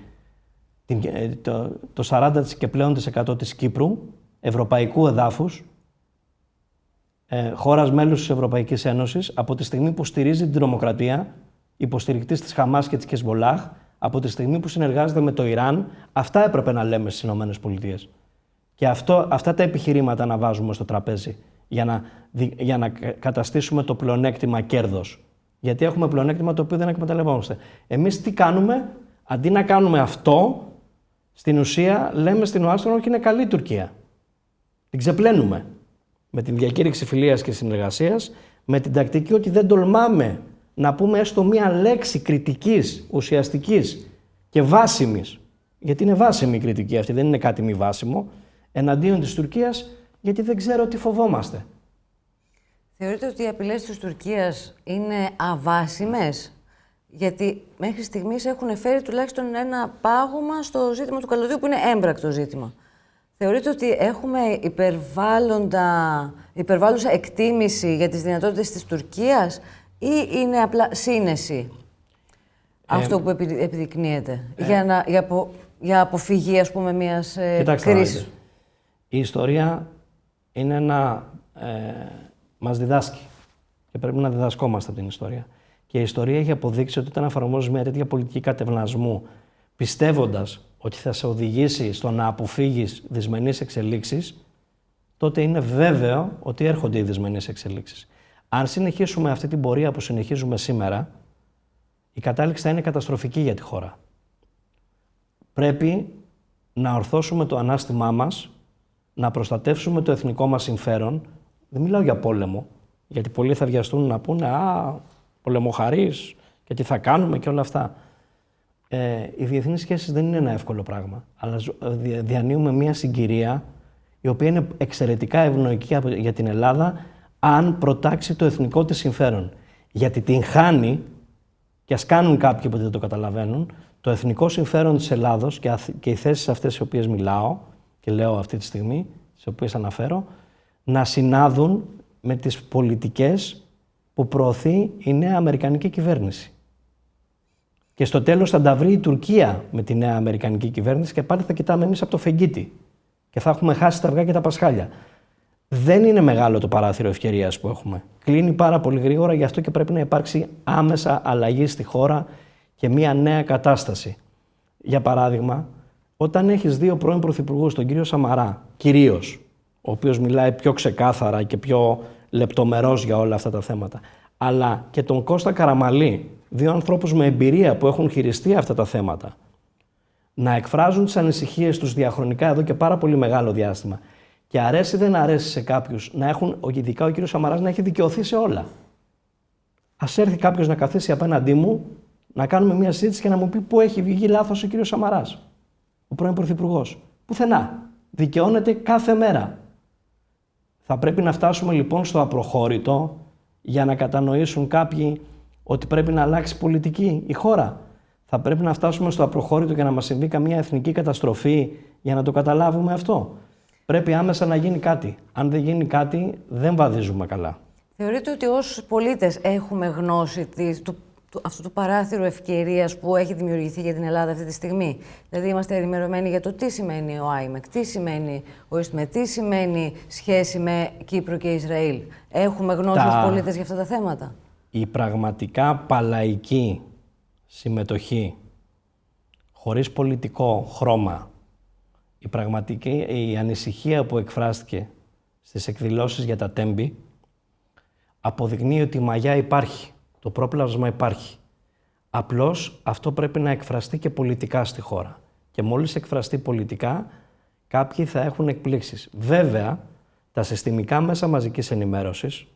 το 40% και πλέον της Κύπρου, ευρωπαϊκού εδάφους, χώρας μέλους της Ευρωπαϊκής Ένωσης, από τη στιγμή που στηρίζει την τρομοκρατία, υποστηρικτής της Χαμάς και της Χεσμολάχ, από τη στιγμή που συνεργάζεται με το Ιράν, αυτά έπρεπε να λέμε στις ΗΠΑ. Και αυτά τα επιχειρήματα να βάζουμε στο τραπέζι για να καταστήσουμε το πλεονέκτημα κέρδος. Γιατί έχουμε πλεονέκτημα το οποίο δεν εκμεταλλευόμαστε. Εμείς τι κάνουμε? Αντί να κάνουμε αυτό, στην ουσία λέμε στην Ουάστον ότι είναι καλή η Τουρκία. Την ξεπλένουμε. Με την διακήρυξη φιλίας και συνεργασίας, με την τακτική ότι δεν τολμάμε να πούμε έστω μία λέξη κριτικής, ουσιαστικής και βάσιμης, γιατί είναι βάσιμη η κριτική αυτή, δεν είναι κάτι μη βάσιμο, εναντίον της Τουρκίας, γιατί δεν ξέρω τι φοβόμαστε. Θεωρείτε ότι οι απειλές της Τουρκίας είναι αβάσιμες? Γιατί μέχρι στιγμής έχουν φέρει τουλάχιστον ένα πάγωμα στο ζήτημα του καλωδίου, που είναι έμπρακτο ζήτημα. Θεωρείτε ότι έχουμε υπερβάλλουσα εκτίμηση για τις δυνατότητες της Τουρκίας ή είναι απλά σύνεση αυτό που επιδεικνύεται για αποφυγή, ας πούμε, μιας κρίσης? Η ιστορία είναι μας διδάσκει και πρέπει να διδασκόμαστε από την ιστορία. Και η ιστορία έχει αποδείξει ότι όταν εφαρμόζεις μια τέτοια πολιτική κατευνασμού, πιστεύοντας ότι θα σε οδηγήσει στο να αποφύγεις δυσμενείς εξελίξεις, τότε είναι βέβαιο ότι έρχονται οι δυσμενείς εξελίξεις. Αν συνεχίσουμε αυτή την πορεία που συνεχίζουμε σήμερα, η κατάληξη θα είναι καταστροφική για τη χώρα. Πρέπει να ορθώσουμε το ανάστημά μας, να προστατεύσουμε το εθνικό μας συμφέρον. Δεν μιλάω για πόλεμο, γιατί πολλοί θα βιαστούν να πούνε πολεμοχαρείς και τι θα κάνουμε και όλα αυτά. οι διεθνείς σχέσεις δεν είναι ένα εύκολο πράγμα, αλλά διανύουμε μια συγκυρία η οποία είναι εξαιρετικά ευνοϊκή για την Ελλάδα αν προτάξει το εθνικό της συμφέρον. Γιατί την χάνει, και ας κάνουν κάποιοι που δεν το καταλαβαίνουν, το εθνικό συμφέρον της Ελλάδος και οι θέσεις αυτές οι οποίες μιλάω και λέω αυτή τη στιγμή, τις οποίες αναφέρω, να συνάδουν με τις πολιτικές που προωθεί η νέα αμερικανική κυβέρνηση. Και στο τέλος θα τα βρει η Τουρκία με τη νέα αμερικανική κυβέρνηση και πάλι θα κοιτάμε εμείς από το φεγγίτι και θα έχουμε χάσει τα αυγά και τα πασχάλια. Δεν είναι μεγάλο το παράθυρο ευκαιρίας που έχουμε. Κλείνει πάρα πολύ γρήγορα, γι' αυτό και πρέπει να υπάρξει άμεσα αλλαγή στη χώρα και μια νέα κατάσταση. Για παράδειγμα, όταν έχεις δύο πρώην πρωθυπουργούς, τον κύριο Σαμαρά, κυρίως, ο οποίος μιλάει πιο ξεκάθαρα και πιο λεπτομερώς για όλα αυτά τα θέματα, αλλά και τον Κώστα Καραμαλή, δύο ανθρώπους με εμπειρία που έχουν χειριστεί αυτά τα θέματα, να εκφράζουν τις ανησυχίες τους διαχρονικά εδώ και πάρα πολύ μεγάλο διάστημα. Και αρέσει δεν αρέσει σε κάποιους να έχουν, ειδικά ο κύριος Σαμαράς, να έχει δικαιωθεί σε όλα. Ας έρθει κάποιος να καθίσει απέναντί μου, να κάνουμε μια συζήτηση και να μου πει πού έχει βγει λάθος ο κύριος Σαμαράς, ο πρώην πρωθυπουργός. Πουθενά. Δικαιώνεται κάθε μέρα. Θα πρέπει να φτάσουμε λοιπόν στο απροχώρητο για να κατανοήσουν κάποιοι ότι πρέπει να αλλάξει πολιτική η χώρα. Θα πρέπει να φτάσουμε στο απροχώρητο και να μας συμβεί καμία εθνική καταστροφή για να το καταλάβουμε αυτό. Πρέπει άμεσα να γίνει κάτι. Αν δεν γίνει κάτι, δεν βαδίζουμε καλά. Θεωρείτε ότι ως πολίτες έχουμε γνώση αυτού του παράθυρου ευκαιρίας που έχει δημιουργηθεί για την Ελλάδα αυτή τη στιγμή? Δηλαδή, είμαστε ενημερωμένοι για το τι σημαίνει ο ΆΙΜΕΚ, τι σημαίνει ο ΙΣΤΜΕ, τι σημαίνει σχέση με Κύπρο και Ισραήλ. Έχουμε γνώση ως πολίτες για αυτά τα θέματα? Η πραγματικά παλαϊκή συμμετοχή, χωρίς πολιτικό χρώμα, η ανησυχία που εκφράστηκε στις εκδηλώσεις για τα Τέμπη αποδεικνύει ότι η μαγιά υπάρχει, το πρόπλασμα υπάρχει. Απλώς αυτό πρέπει να εκφραστεί και πολιτικά στη χώρα. Και μόλις εκφραστεί πολιτικά, κάποιοι θα έχουν εκπλήξεις. Βέβαια, τα συστημικά μέσα μαζικής ενημέρωσης,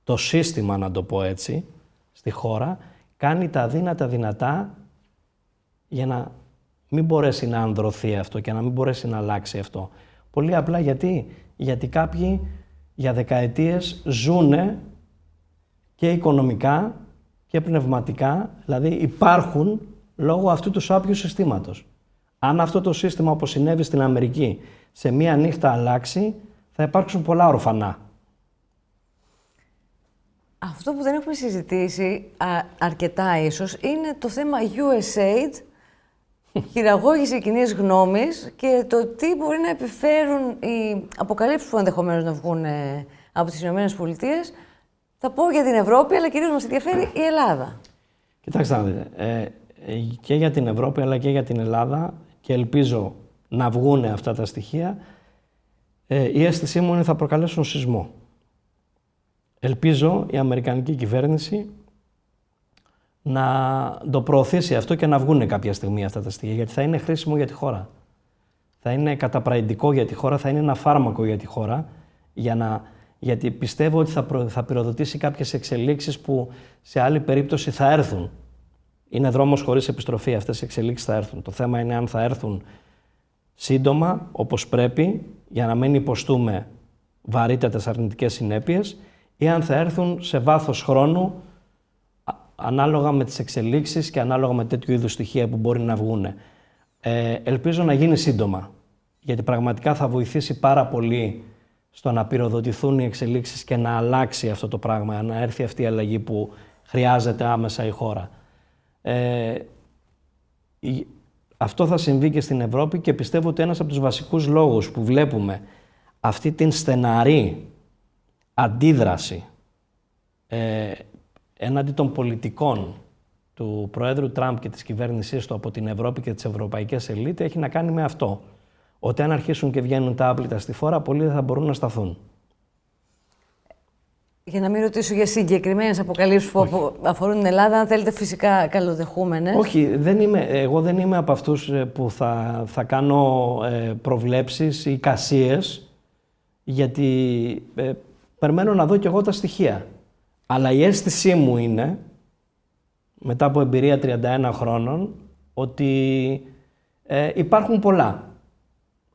το σύστημα να το πω έτσι, στη χώρα, κάνει τα αδύνατα δυνατά για να μην μπορέσει να ανδρωθεί αυτό και να μην μπορέσει να αλλάξει αυτό. Πολύ απλά γιατί κάποιοι για δεκαετίες ζούνε και οικονομικά και πνευματικά, δηλαδή υπάρχουν λόγω αυτού του σάπιου συστήματος. Αν αυτό το σύστημα, όπως συνέβη στην Αμερική, σε μία νύχτα αλλάξει, θα υπάρξουν πολλά ορφανά. Αυτό που δεν έχουμε συζητήσει αρκετά ίσως είναι το θέμα USAID, χειραγώγηση κοινής γνώμης και το τι μπορεί να επιφέρουν οι αποκαλύψεις που ενδεχομένως να βγουν από τις Ηνωμένες Πολιτείες. Θα πω για την Ευρώπη, αλλά κυρίως μας ενδιαφέρει η Ελλάδα. Κοιτάξτε να δείτε, και για την Ευρώπη αλλά και για την Ελλάδα, και ελπίζω να βγουν αυτά τα στοιχεία, η αίσθησή μου είναι θα προκαλέσουν σεισμό. Ελπίζω η Αμερικανική κυβέρνηση να το προωθήσει αυτό και να βγουν κάποια στιγμή αυτά τα στοιχεία, γιατί θα είναι χρήσιμο για τη χώρα. Θα είναι καταπραγητικό για τη χώρα, θα είναι ένα φάρμακο για τη χώρα, γιατί πιστεύω ότι θα πυροδοτήσει κάποιες εξελίξεις που σε άλλη περίπτωση θα έρθουν. Είναι δρόμος χωρίς επιστροφή, αυτές οι εξελίξεις θα έρθουν. Το θέμα είναι αν θα έρθουν σύντομα, όπως πρέπει, για να μην υποστούμε βαρύτατες αρνητικές συνέπειες, ή αν θα έρθουν σε βάθος χρόνου, ανάλογα με τις εξελίξεις και ανάλογα με τέτοιου είδους στοιχεία που μπορεί να βγουν. Ελπίζω να γίνει σύντομα, γιατί πραγματικά θα βοηθήσει πάρα πολύ στο να πυροδοτηθούν οι εξελίξεις και να αλλάξει αυτό το πράγμα, να έρθει αυτή η αλλαγή που χρειάζεται άμεσα η χώρα. Αυτό θα συμβεί και στην Ευρώπη και πιστεύω ότι ένας από τους βασικούς λόγους που βλέπουμε αυτή την στεναρή αντίδραση έναντι των πολιτικών του Προέδρου Τραμπ και της κυβέρνησής του από την Ευρώπη και τις ευρωπαϊκές ελίτ έχει να κάνει με αυτό. Ότι αν αρχίσουν και βγαίνουν τα άπλυτα στη φόρα, πολλοί δεν θα μπορούν να σταθούν. Για να μην ρωτήσω για συγκεκριμένες αποκαλύψεις που αφορούν την Ελλάδα, αν θέλετε φυσικά καλοδεχούμενες. Όχι, εγώ δεν είμαι από αυτούς που θα κάνω προβλέψεις ή κασίες, γιατί περιμένω να δω κι εγώ τα στοιχεία. Αλλά η αίσθησή μου είναι, μετά από εμπειρία 31 χρόνων, ότι υπάρχουν πολλά.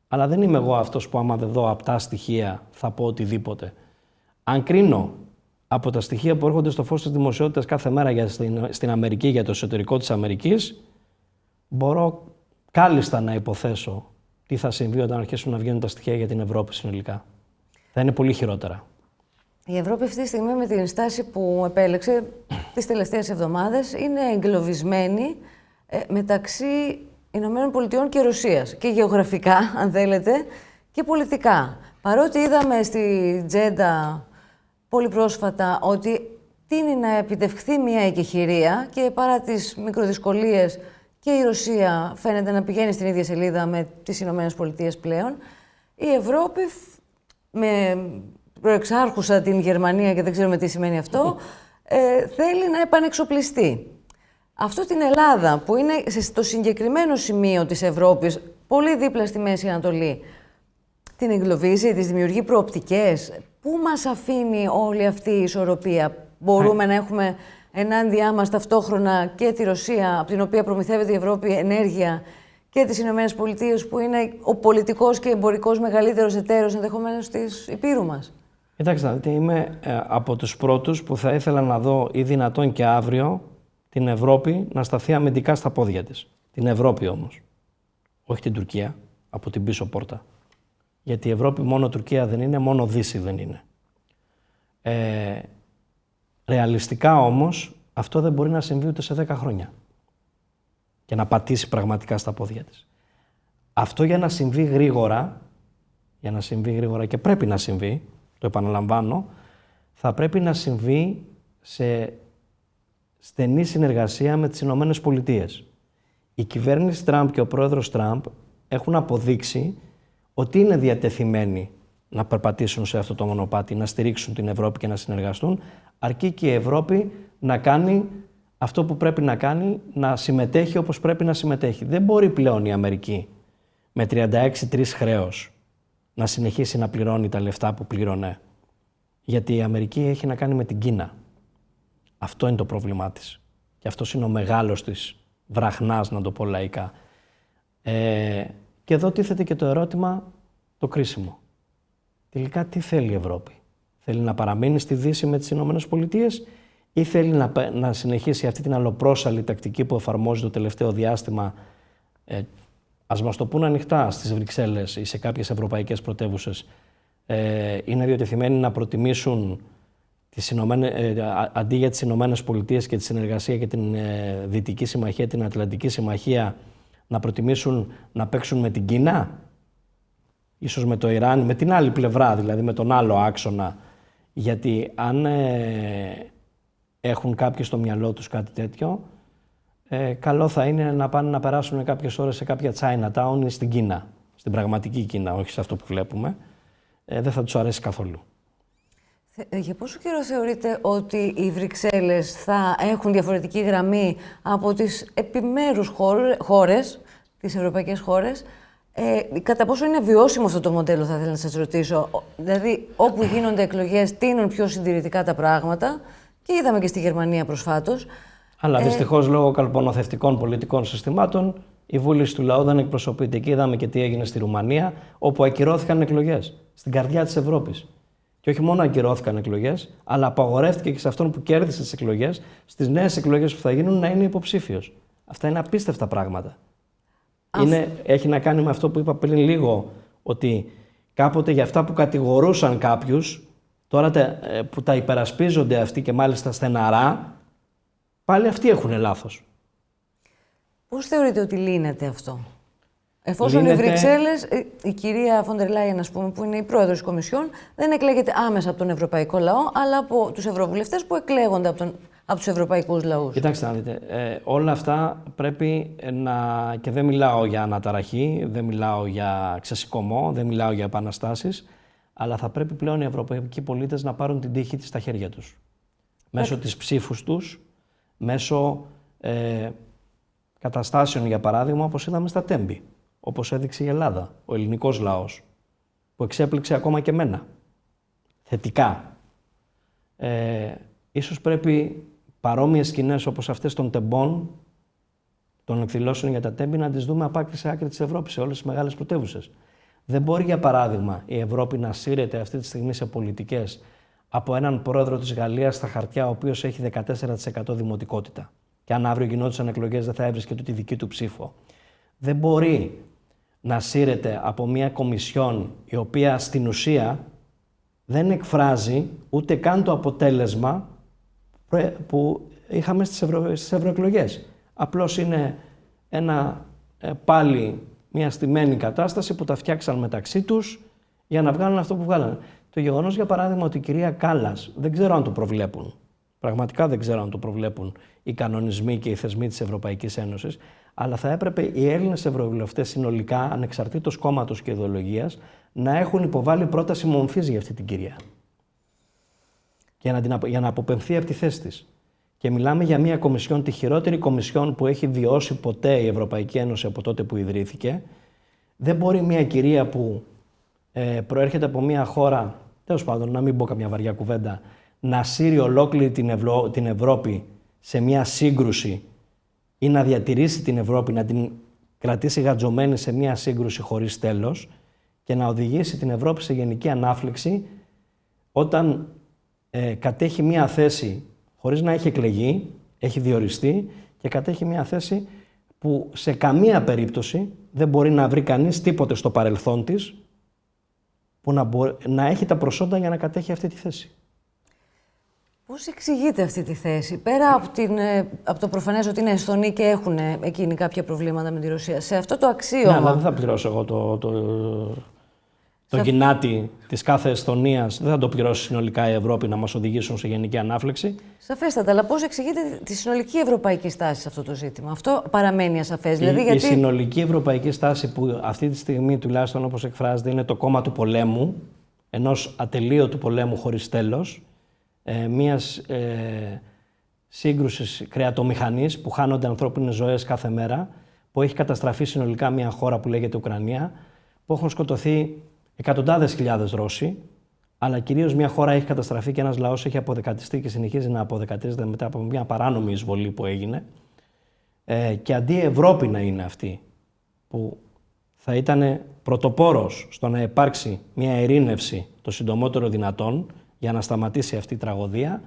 Αλλά δεν είμαι εγώ αυτός που άμα δεν δω απτά στοιχεία θα πω οτιδήποτε. Αν κρίνω από τα στοιχεία που έρχονται στο φως της δημοσιότητας κάθε μέρα στην Αμερική, για το εσωτερικό της Αμερικής, μπορώ κάλλιστα να υποθέσω τι θα συμβεί όταν αρχίσουν να βγαίνουν τα στοιχεία για την Ευρώπη συνολικά. Θα είναι πολύ χειρότερα. Η Ευρώπη αυτή τη στιγμή με την στάση που επέλεξε τις τελευταίες εβδομάδες είναι εγκλωβισμένη μεταξύ Ηνωμένων Πολιτειών και Ρωσίας. Και γεωγραφικά, αν θέλετε, και πολιτικά. Παρότι είδαμε στη Τζέντα πολύ πρόσφατα ότι τείνει να επιτευχθεί μια εκεχηρία και παρά τις μικροδυσκολίες και η Ρωσία φαίνεται να πηγαίνει στην ίδια σελίδα με τις Ηνωμένες Πολιτείες πλέον, η Ευρώπη με προεξάρχουσα την Γερμανία και δεν ξέρουμε τι σημαίνει αυτό, θέλει να επανεξοπλιστεί. Αυτό την Ελλάδα που είναι στο συγκεκριμένο σημείο της Ευρώπης, πολύ δίπλα στη Μέση Ανατολή, την εγκλωβίζει, της δημιουργεί προοπτικές. Πού μας αφήνει όλη αυτή η ισορροπία? Μπορούμε να έχουμε ενάντια μας ταυτόχρονα και τη Ρωσία, από την οποία προμηθεύεται η Ευρώπη ενέργεια, και τις Ηνωμένες Πολιτείες, που είναι ο πολιτικός και εμπορικός μεγαλύτερος εταίρος ενδεχομένως της Υπήρου μας? Κοιτάξτε, είμαι από τους πρώτους που θα ήθελα να δω ή δυνατόν και αύριο την Ευρώπη να σταθεί αμυντικά στα πόδια της. Την Ευρώπη όμως. Όχι την Τουρκία, από την πίσω πόρτα. Γιατί η Ευρώπη μόνο Τουρκία δεν είναι, μόνο Δύση δεν είναι. Ρεαλιστικά όμως αυτό δεν μπορεί να συμβεί ούτε σε 10 χρόνια. Και να πατήσει πραγματικά στα πόδια της. Αυτό για να συμβεί γρήγορα, και πρέπει να συμβεί, το επαναλαμβάνω, θα πρέπει να συμβεί σε στενή συνεργασία με τις Ηνωμένες Πολιτείες. Η κυβέρνηση Τραμπ και ο πρόεδρος Τραμπ έχουν αποδείξει ότι είναι διατεθειμένοι να περπατήσουν σε αυτό το μονοπάτι, να στηρίξουν την Ευρώπη και να συνεργαστούν, αρκεί και η Ευρώπη να κάνει αυτό που πρέπει να κάνει, να συμμετέχει όπως πρέπει να συμμετέχει. Δεν μπορεί πλέον η Αμερική με 36-3 χρέος να συνεχίσει να πληρώνει τα λεφτά που πλήρωνε. Γιατί η Αμερική έχει να κάνει με την Κίνα. Αυτό είναι το πρόβλημά της. Και αυτός είναι ο μεγάλος της βραχνάς, να το πω λαϊκά. Και εδώ τίθεται και το ερώτημα το κρίσιμο. Τελικά τι θέλει η Ευρώπη? Θέλει να παραμείνει στη Δύση με τις Ηνωμένες Πολιτείες ή θέλει να συνεχίσει αυτή την αλλοπρόσαλη τακτική που εφαρμόζει το τελευταίο διάστημα, ας μας το πούν ανοιχτά, στις Βρυξέλλες ή σε κάποιες ευρωπαϊκές πρωτεύουσες, είναι διατεθειμένοι να προτιμήσουν αντί για τις Ηνωμένες Πολιτείες και τη συνεργασία και την Δυτική Συμμαχία, την Ατλαντική Συμμαχία, να προτιμήσουν να παίξουν με την Κίνα, ίσως με το Ιράν, με την άλλη πλευρά, δηλαδή με τον άλλο άξονα. Γιατί αν έχουν κάποιοι στο μυαλό τους κάτι τέτοιο, καλό θα είναι να πάνε να περάσουν κάποιες ώρες σε κάποια Chinatown ή στην Κίνα, στην πραγματική Κίνα, όχι σε αυτό που βλέπουμε. Δεν θα τους αρέσει καθόλου. Για πόσο καιρό θεωρείτε ότι οι Βρυξέλλες θα έχουν διαφορετική γραμμή από τις επιμέρους χώρες, τις ευρωπαϊκές χώρες? Κατά πόσο είναι βιώσιμο αυτό το μοντέλο, θα ήθελα να σας ρωτήσω. Δηλαδή, όπου γίνονται εκλογές, τείνουν πιο συντηρητικά τα πράγματα, και είδαμε και στη Γερμανία προσφάτως. Αλλά δυστυχώς, λόγω καλπονοθευτικών πολιτικών συστημάτων, η βούληση του λαού δεν εκπροσωπείται. Και είδαμε και τι έγινε στη Ρουμανία, όπου ακυρώθηκαν εκλογές, στην καρδιά της Ευρώπης. Και όχι μόνο ακυρώθηκαν εκλογές, αλλά απαγορεύτηκε και σε αυτόν που κέρδισε τις εκλογές, στις νέες εκλογές που θα γίνουν, να είναι υποψήφιος. Αυτά είναι απίστευτα πράγματα. Έχει να κάνει με αυτό που είπα πριν λίγο, ότι κάποτε για αυτά που κατηγορούσαν κάποιους, τώρα που τα υπερασπίζονται αυτοί και μάλιστα στεναρά, πάλι αυτοί έχουν λάθος. Πώς θεωρείτε ότι λύνεται αυτό? Εφόσον οι Βρυξέλλες, η κυρία Φοντερ Λάιεν, ας πούμε, που είναι η πρόεδρος της Κομισιόν, δεν εκλέγεται άμεσα από τον ευρωπαϊκό λαό, αλλά από τους ευρωβουλευτές που εκλέγονται από τους ευρωπαϊκούς λαούς. Κοιτάξτε να δείτε, όλα αυτά πρέπει και δεν μιλάω για αναταραχή, δεν μιλάω για ξεσηκωμό, δεν μιλάω για επαναστάσεις, αλλά θα πρέπει πλέον οι ευρωπαϊκοί πολίτες να πάρουν την τύχη της στα χέρια τους. Μέσω της ψήφους τους, μέσω καταστάσεων, για παράδειγμα, όπως είδαμε στα Τέμπη, όπως έδειξε η Ελλάδα, ο ελληνικός λαός, που εξέπληξε ακόμα και εμένα, θετικά. Ίσως πρέπει παρόμοιες σκηνές όπως αυτές των Τεμπών των εκδηλώσεων για τα Τέμπη να τις δούμε από άκρη σε άκρη της Ευρώπης, σε όλες τις μεγάλες πρωτεύουσες. Δεν μπορεί, για παράδειγμα, η Ευρώπη να σύρεται αυτή τη στιγμή σε πολιτικές από έναν πρόεδρο της Γαλλίας στα χαρτιά, ο οποίος έχει 14% δημοτικότητα. Και αν αύριο γινόντουσαν εκλογές, δεν θα έβρισκε τη δική του ψήφο. Δεν μπορεί να σύρεται από μια κομισιόν η οποία στην ουσία δεν εκφράζει ούτε καν το αποτέλεσμα που είχαμε στις ευρωεκλογές. Απλώς είναι πάλι μια στημένη κατάσταση που τα φτιάξαν μεταξύ τους για να βγάλουν αυτό που βγάλανε. Το γεγονός, για παράδειγμα, ότι η κυρία Κάλλας, δεν ξέρω αν το προβλέπουν, πραγματικά δεν ξέρω αν το προβλέπουν οι κανονισμοί και οι θεσμοί της Ευρωπαϊκής Ένωσης, αλλά θα έπρεπε οι Έλληνες ευρωβουλευτές συνολικά, ανεξαρτήτως κόμματος και ιδεολογίας, να έχουν υποβάλει πρόταση μομφής για αυτή την κυρία. Για να αποπεμφθεί από τη θέση της. Και μιλάμε για μια κομισιόν, τη χειρότερη κομισιόν που έχει βιώσει ποτέ η Ευρωπαϊκή Ένωση από τότε που ιδρύθηκε. Δεν μπορεί μια κυρία που προέρχεται από μια χώρα, τέλος πάντων, να μην πω καμιά βαριά κουβέντα, να σύρει ολόκληρη την Ευρώπη σε μια σύγκρουση ή να διατηρήσει την Ευρώπη, να την κρατήσει γατζωμένη σε μια σύγκρουση χωρίς τέλος και να οδηγήσει την Ευρώπη σε γενική ανάφλεξη όταν κατέχει μια θέση χωρίς να έχει εκλεγεί, έχει διοριστεί και κατέχει μια θέση που σε καμία περίπτωση δεν μπορεί να βρει κανείς τίποτε στο παρελθόν της που να έχει τα προσόντα για να κατέχει αυτή τη θέση. Πώς εξηγείται αυτή τη θέση, πέρα από το προφανές ότι είναι Εσθονοί και έχουν εκείνοι κάποια προβλήματα με τη Ρωσία, σε αυτό το αξίωμα... Ναι, αλλά δεν θα πληρώσω εγώ το γυνάτι της κάθε Εσθονίας, δεν θα το πληρώσει συνολικά η Ευρώπη να μας οδηγήσουν σε γενική ανάφλεξη. Σαφέστατα, αλλά πώς εξηγείται τη συνολική ευρωπαϊκή στάση σε αυτό το ζήτημα? Αυτό παραμένει ασαφές. Η συνολική ευρωπαϊκή στάση που αυτή τη στιγμή, τουλάχιστον όπως εκφράζεται, είναι το κόμμα του πολέμου, ενός ατελείωτου πολέμου χωρίς τέλος, μιας σύγκρουσης κρεατομηχανής που χάνονται ανθρώπινες ζωές κάθε μέρα, που έχει καταστραφεί συνολικά μια χώρα που λέγεται Ουκρανία, που έχουν σκοτωθεί εκατοντάδες χιλιάδες Ρώσοι, αλλά κυρίως μια χώρα έχει καταστραφεί και ένας λαός έχει αποδεκατιστεί και συνεχίζει να αποδεκατίζεται μετά από μια παράνομη εισβολή που έγινε. Και αντί η Ευρώπη να είναι αυτή που θα ήταν πρωτοπόρος στο να υπάρξει μια ειρήνευση το συντομότερο δυνατόν για να σταματήσει αυτή η τραγωδία,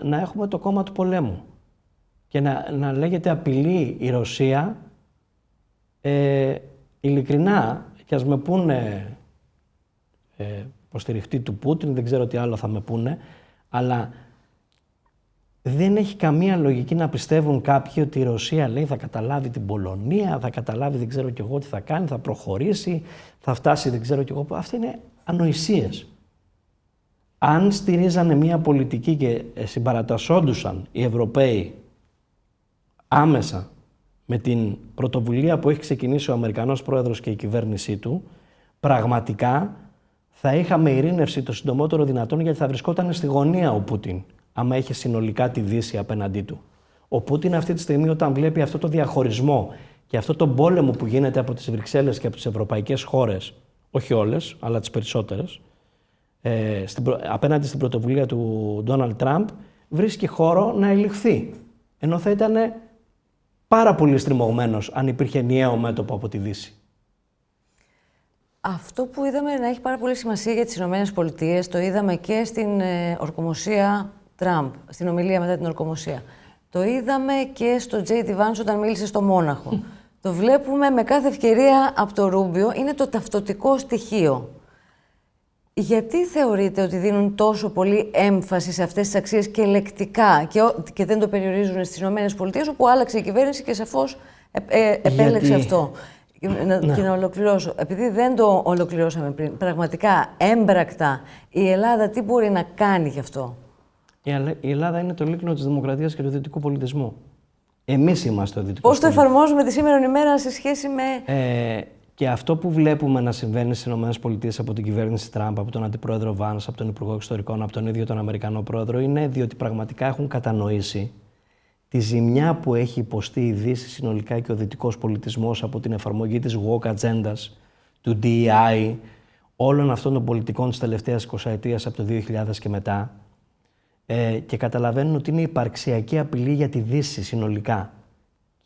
να έχουμε το κόμμα του πολέμου και να λέγεται απειλή η Ρωσία, ειλικρινά, και ας με πούνε υποστηριχτή του Πούτιν, δεν ξέρω τι άλλο θα με πούνε, αλλά δεν έχει καμία λογική να πιστεύουν κάποιοι ότι η Ρωσία, λέει, θα καταλάβει την Πολωνία, θα καταλάβει δεν ξέρω κι εγώ τι θα κάνει, θα προχωρήσει, θα φτάσει δεν ξέρω κι εγώ. Αυτά είναι ανοησίες. Αν στηρίζανε μια πολιτική και συμπαρατασσόντουσαν οι Ευρωπαίοι άμεσα με την πρωτοβουλία που έχει ξεκινήσει ο Αμερικανός πρόεδρος και η κυβέρνησή του, πραγματικά θα είχαμε ειρήνευση το συντομότερο δυνατόν, γιατί θα βρισκόταν στη γωνία ο Πούτιν, άμα είχε συνολικά τη Δύση απέναντί του. Ο Πούτιν αυτή τη στιγμή, όταν βλέπει αυτό το διαχωρισμό και αυτό το πόλεμο που γίνεται από τις Βρυξέλλες και από τις ευρωπαϊκές χώρες, όχι όλες, αλλά τις περισσότερες, απέναντι στην πρωτοβουλία του Ντόναλντ Τραμπ, βρίσκει χώρο να ελιχθεί. Ενώ θα ήταν πάρα πολύ στριμωγμένος αν υπήρχε ενιαίο μέτωπο από τη Δύση. Αυτό που είδαμε να έχει πάρα πολύ σημασία για τις Ηνωμένες Πολιτείες, το είδαμε και στην ορκομοσία Τραμπ, στην ομιλία μετά την ορκομοσία. Το είδαμε και στο J.D. Vance όταν μίλησε στο Μόναχο. Το βλέπουμε με κάθε ευκαιρία από το Ρούμπιο, είναι το ταυτοτικό στοιχείο. Γιατί θεωρείτε ότι δίνουν τόσο πολύ έμφαση σε αυτές τις αξίες και λεκτικά και δεν το περιορίζουν στις Ηνωμένες Πολιτείες, όπου άλλαξε η κυβέρνηση και σαφώς επέλεξε αυτό. Και να ολοκληρώσω. Επειδή δεν το ολοκληρώσαμε πριν, πραγματικά, έμπρακτα, η Ελλάδα τι μπορεί να κάνει γι' αυτό? Η Ελλάδα είναι το λίκνο της δημοκρατίας και του δυτικού πολιτισμού. Εμείς είμαστε ο δυτικός πολιτισμός. Πώς το εφαρμόζουμε τη σήμερον ημέρα σε σχέση με... Και αυτό που βλέπουμε να συμβαίνει στις ΗΠΑ από την κυβέρνηση Τραμπ, από τον αντιπρόεδρο Βάνς, από τον Υπουργό Εξωτερικών, από τον ίδιο τον Αμερικανό πρόεδρο, είναι διότι πραγματικά έχουν κατανοήσει τη ζημιά που έχει υποστεί η Δύση συνολικά και ο δυτικός πολιτισμός από την εφαρμογή της woke ατζέντας, του DEI, όλων αυτών των πολιτικών της τελευταίας 20ετίας από το 2000 και μετά, και καταλαβαίνουν ότι είναι υπαρξιακή απειλή για τη Δύση συνολικά.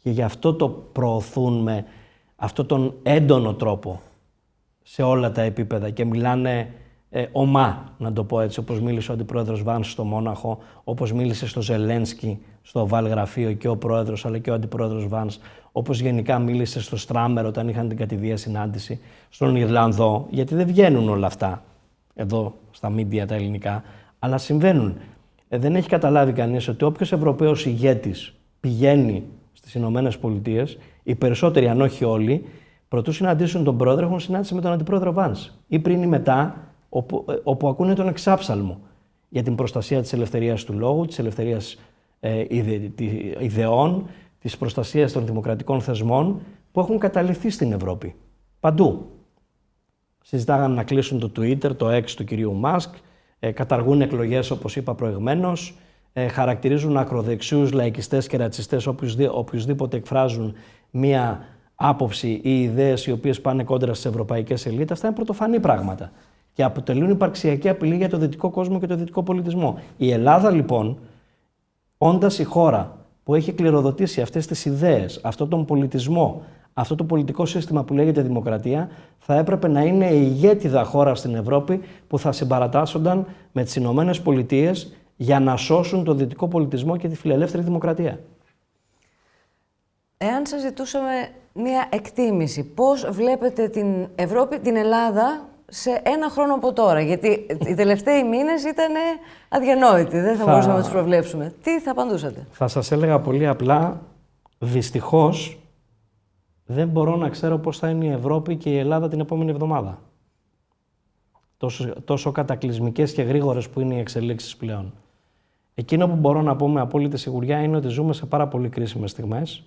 Και γι' αυτό το προωθούν με αυτόν τον έντονο τρόπο σε όλα τα επίπεδα και μιλάνε ομά, να το πω έτσι, όπως μίλησε ο αντιπρόεδρος Βάνς στο Μόναχο, όπως μίλησε στο Ζελένσκι, στο Οβάλ Γραφείο και ο πρόεδρος αλλά και ο αντιπρόεδρος Βάνς, όπως γενικά μίλησε στο Στράμερ όταν είχαν την κατηδία συνάντηση, στον Ιρλανδό, γιατί δεν βγαίνουν όλα αυτά εδώ στα μίντια τα ελληνικά, αλλά συμβαίνουν. Δεν έχει καταλάβει κανείς ότι όποιος Ευρωπαίος ηγέτης πηγαίνει στις Ηνωμένες Πολιτείες, οι περισσότεροι, αν όχι όλοι, προτού συναντήσουν τον πρόεδρο, έχουν συνάντηση με τον αντιπρόεδρο Βάνς ή πριν ή μετά, όπου ακούνε τον εξάψαλμο για την προστασία της ελευθερίας του λόγου, της ελευθερίας ιδεών, της προστασίας των δημοκρατικών θεσμών που έχουν καταληφθεί στην Ευρώπη. Παντού. Συζητάγαν να κλείσουν το Twitter, το X του κυρίου Μάσκ, καταργούν εκλογές όπως είπα προηγμένως, χαρακτηρίζουν ακροδεξιούς, λαϊκιστές και ρατσιστές οποιουσδήποτε εκφράζουν μία άποψη ή ιδέες οι οποίες πάνε κόντρα στις ευρωπαϊκές ελίτ. Αυτά είναι πρωτοφανή πράγματα και αποτελούν υπαρξιακή απειλή για το δυτικό κόσμο και το δυτικό πολιτισμό. Η Ελλάδα λοιπόν, όντας η χώρα που έχει κληροδοτήσει αυτές τις ιδέες, αυτόν τον πολιτισμό, αυτό το πολιτικό σύστημα που λέγεται δημοκρατία, θα έπρεπε να είναι η ηγέτιδα χώρα στην Ευρώπη που θα συμπαρατάσσονταν με τις Ηνωμένες Πολιτείες για να σώσουν τον δυτικό πολιτισμό και τη φιλελεύθερη δημοκρατία. Εάν σας ζητούσαμε μία εκτίμηση, πώς βλέπετε την Ευρώπη, την Ελλάδα, σε ένα χρόνο από τώρα, γιατί οι τελευταίοι μήνες ήταν αδιανόητοι, δεν θα μπορούσαμε να τους προβλέψουμε. Τι θα απαντούσατε? Θα σας έλεγα πολύ απλά, δυστυχώς, δεν μπορώ να ξέρω πώς θα είναι η Ευρώπη και η Ελλάδα την επόμενη εβδομάδα. Τόσο κατακλυσμικές και γρήγορες που είναι οι εξελίξεις πλέον. Εκείνο που μπορώ να πω με απόλυτη σιγουριά είναι ότι ζούμε σε πάρα πολύ κρίσιμες στιγμές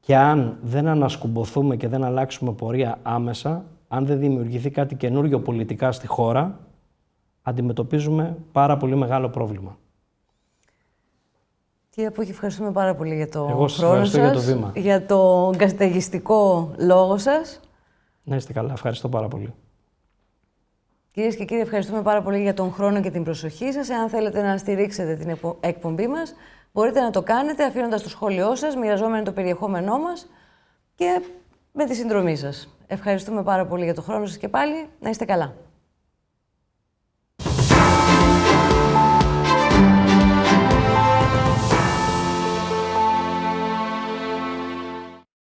και αν δεν ανασκουμποθούμε και δεν αλλάξουμε πορεία άμεσα, αν δεν δημιουργηθεί κάτι καινούριο πολιτικά στη χώρα, αντιμετωπίζουμε πάρα πολύ μεγάλο πρόβλημα. Κύριε Πούκη, ευχαριστούμε πάρα πολύ για το Εγώ σας χρόνο σας, για το βήμα. για το καστεγιστικό λόγο σας. Να είστε καλά, ευχαριστώ πάρα πολύ. Κυρίες και κύριοι, ευχαριστούμε πάρα πολύ για τον χρόνο και την προσοχή σας. Εάν θέλετε να στηρίξετε την εκπομπή μας, μπορείτε να το κάνετε αφήνοντας το σχόλιο σας, μοιραζόμενοι το περιεχόμενό μας και με τη συνδρομή σας. Ευχαριστούμε πάρα πολύ για τον χρόνο σας και πάλι. Να είστε καλά.